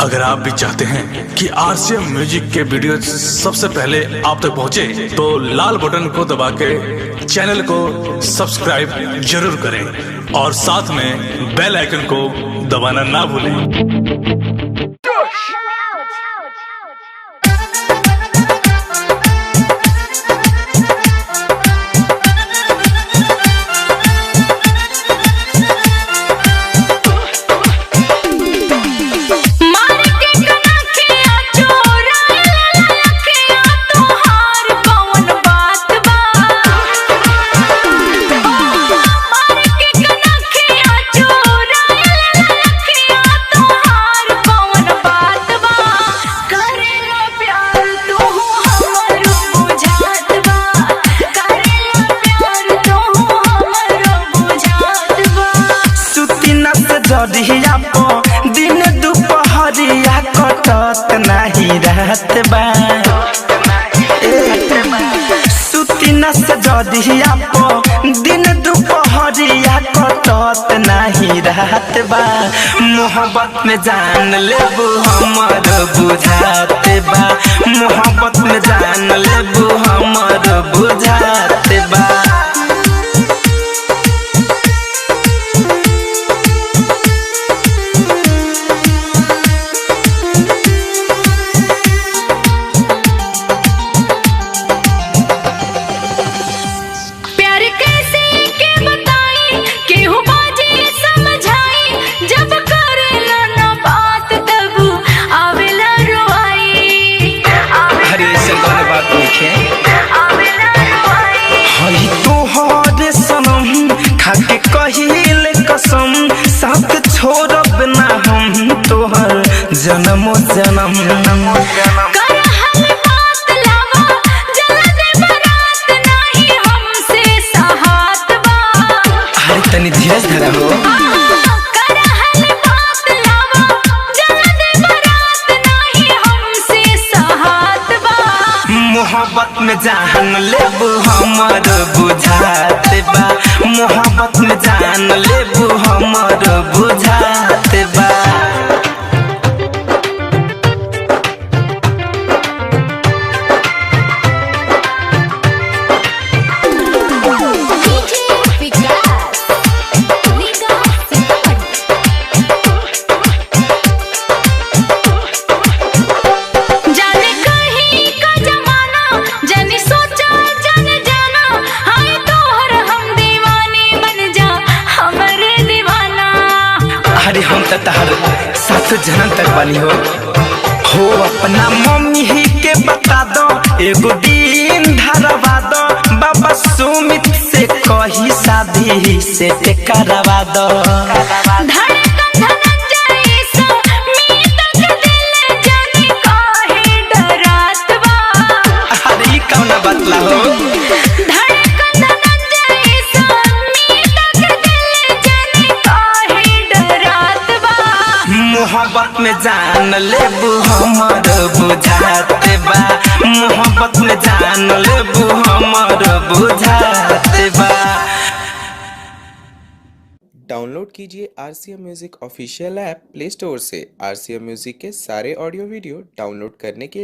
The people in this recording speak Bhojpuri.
अगर आप भी चाहते हैं कि आरसीएम म्यूजिक के वीडियो सबसे पहले आप तक पहुंचे, तो लाल बटन को दबा के चैनल को सब्सक्राइब जरूर करें और साथ में बेल आइकन को दबाना ना भूलें। जरिया पो दिन दुपहरिया कटत नहीं रहत बा, सुती न से जरिया पो दिन दुपहरिया कटत नहीं रहत बा। मोहब्बत में जान लेबू हमर बुझात बा, मोहब्बत में जान लेबू हमर बुझात बा। तोहरे सनम खाके कहिले कसम, साथ छोड़ब ना हम तोहर जन्मो जन्म। अरे तनी धीरज धरा हो। मोहब्बत में जान लेबू हमर बुझात बा, मोहब्बत में जान लेबू हमर बुझात बा। अरे हम तो तहर साथ जन्म तक बनी हो अपना मम्मी ही के बता दो, एगो दिन धरवा दो, बाबा सुमित से कही शादी से करवा दो। अरे कौन बतला हो। मोहब्बत में जान लेबू हमर बुझात बा, मोहब्बत में जान लेबू हमर बुझात बा। डाउनलोड कीजिए RCM music official app play store से। आरसीएम म्यूजिक के सारे ऑडियो वीडियो डाउनलोड करने के